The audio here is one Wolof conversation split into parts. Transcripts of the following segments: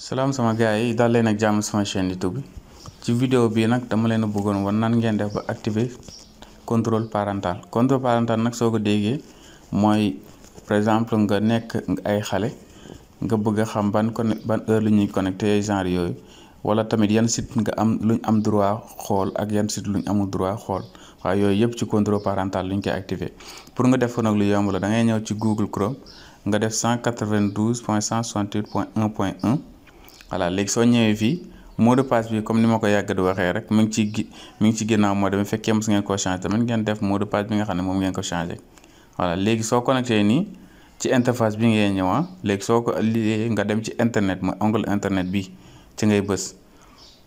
salaam sama gars yi daal leen ak jàmm sama chaîne YouTube bi ci vidéo bii nag dama leen a bëggoon wan nan ngeen def ba activer contrôle parental nag soo ko déggee mooy par exemple nga nekk ay xale nga bëgg a xam ban heure lu ñuy connecté genre yooyu wala tamit yan site nga am luñ am droit xool ak yan site luñ amul droit xool waaye yooyu yëpp ci contrôle parental luñ koy activer pour nga def ko nag lu yomb la da ngay ñëw ci Google Chrome nga def 192.168.1.1 voilà léegi soo ñëwee fii mot de passe bi comme ni ma ko yàgg di waxee rek mi ngi ci ginnaaw moo demee fekkee mos ngeen koo changé tamit ngeen def mot de passe bi nga xam ne moom ngeen ko changé voilà léegi soo connecté nii ci interface bi ngeen ñëw léegi soo ko liggéey nga dem ci internet mooy onglet internet bi ci ngay bës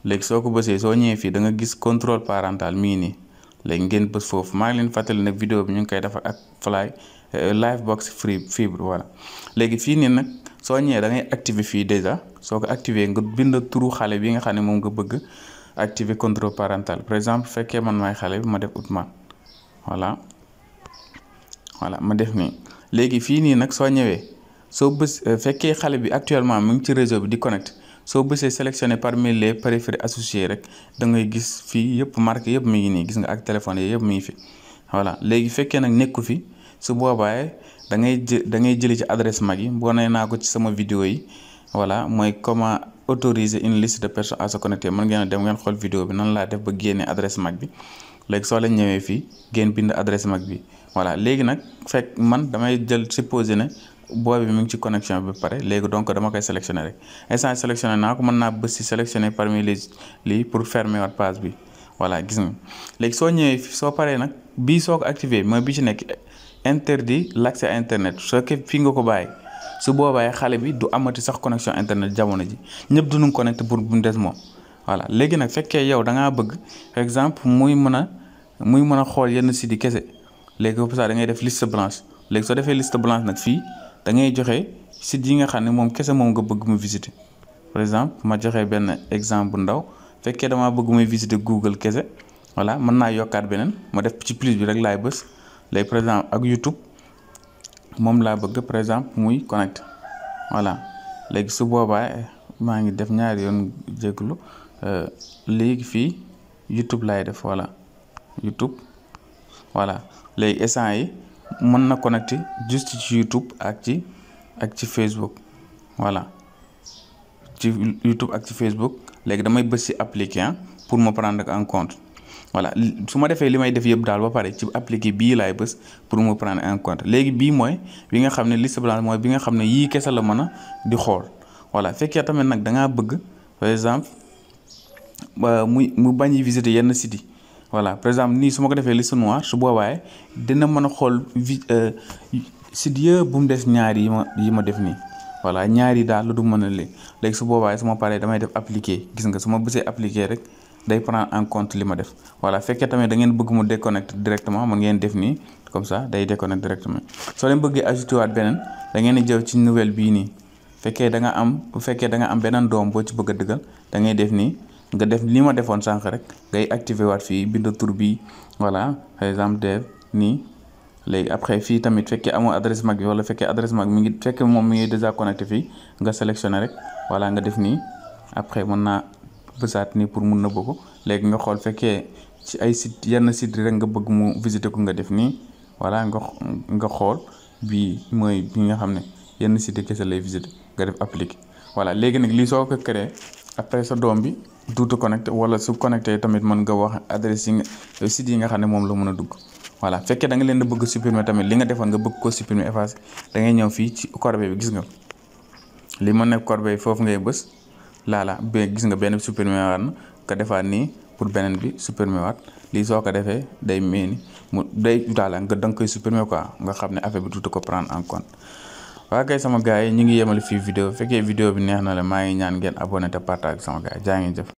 léegi soo ko bësee soo ñëwee fii da nga gis contrôle parental mi ngi nii léegi ngeen bës foofu maa ngi leen fàttali nag vidéo bi ñu ngi koy defar ak Livebox fibre voilà léegi fii nii nag soo ñëwee da ngay activer fii déjà soo ko activer nga bind turu xale bi nga xam ne moom nga bëgg activer contrôle parental par exemple fekkee man maay xale bi ma def Ousmane voilà ma def nii léegi fii nii nag soo ñëwee soo bës fekkee xale bi actuellement mu ngi ci réseau bi di connecté soo bësee sélectionné parmi les périphériques associés rek da ngay gis fii yëpp marqué yëpp mi ngi nii gis nga ak téléphone yi yëpp mi ngi fi voilà léegi fekkee nag nekku fi su boobaa da ngay jëli ci adresse mag yi boo nee naa ko ci sama vidéo yi voilà mooy comment autoriser une liste de personnes à se connecter mën ngeen a dem ngeen xool vidéo bi nan laa def ba génne adresse mag bi léegi soo leen ñëwee fii ngeen bind adresse mag bi voilà léegi nag fekk man damay jël supposé ne boobi mi ngi ci connexion bi ba pare léegi donc dama koy sélectionné rek instant sélectionné naa ko mën naa bës si sélectionné parmi les lii pour fermer waat page bi voilà gis nga léegi soo ñëwee soo paree nag bii soo ko activé mooy bi ci nekk interdit l'accès à internet soo ko fii nga ko bàyyi su boobaa xale bi du amati sax connexion internet jamono ji ñëpp duñu connecté pour bu mu des moom voilà léegi nag fekkee yow da ngaa bëgg par exemple muy mën a xool yenn sites yi kese léegi pour ça da ngay def liste blanche léegi soo defee liste blanche nag fii da ngay joxe sites yi nga xam ne moom kese moom nga bëgg mu visiter par exemple ma joxe benn exemple bu ndaw fekkee damaa bëgg muy visiter Google kese voilà mën naa yokkaat beneen ma def ci plus bi rek laay bës léegi par exemple ak YouTube moom laa bëgg par exemple muy connecté voilà léegi su boobaa maa ngi def ñaari yoon jégalu léegi fii YouTube laay def voilà YouTube voilà léegi instant yi mën na connecté juste ci YouTube ak ci Facebook voilà ci YouTube ak ci Facebook léegi damay bës ci appliquer pour me prendre en compte voilà su ma defee li may def yëpp daal ba pare ci appliqué bii laay bës pour me prendre en compte léegi bii mooy bi nga xam ne liste blanche mooy bi nga xam ne yii kese la mën a di xool voilà fekkee tamit nag da ngaa bëgg par exemple mu bañ a visiter yenn sites yi voilà par exemple nii su ma ko defee liste noire su boobaa dina mën a xool sites yëpp bu mu des ñaari yi ma def nii voilà ñaari daal lu du mën a léegi su boobaa su ma paree damay def appliqué gis nga su ma bësee appliqué rek day prendre en compte li ma def voilà fekkee tamit da ngeen bëgg mu déconnecté directement mën ngeen def nii comme ça day déconnecté directement soo leen bëggee ajouté waat beneen da ngeen di jël ci nouvelle bii nii fekkee da nga am beneen doom boo ci bëgg a dëggal da ngay def nii nga def li ma defoon sànq rek ngay activé waat fii bind tur bi voilà par exemple def nii léegi après fii tamit fekkee amoo adresse mag bi wala fekkee adresse mag mi ngi fekkee moom mi ngi déjà connecté fii nga sélectionné rek voilà nga def nii après mën naa bësaat nii pour mun na bëgg léegi nga xool fekkee ci ay site yenn site rek nga bëgg mu visiter ko nga def nii voilà nga xool bii mooy bi nga xam ne yenn site kese lay visiter nga def appliqué voilà léegi nag lii soo ko créé après sa doom bi duutu connecté wala su connecté tamit mën nga wax adresse yi site yi nga xam ne moom la mën a dugg voilà fekkee da nga leen di bëgg supprimer tamit li nga defoon nga bëgg ko supprimer effacer da ngay ñëw fii ci corbeille bi gis nga li ma nekk corbeille foofu ngay bës ba gis nga benn bi supprimer waat na nga defaat nii pour beneen bi supprimer waat lii soo ko defee day mel ni mu day daala nga da nga koy supprimer quoi nga xam ne affaire bi tuuti ko prendre en compte waa kay sama gars yi ñu ngi yemale fii vidéo fekkee vidéo bi neex na la maa ngi ñaan ngeen abonné te partage sama gars yi jaa ngeen jëf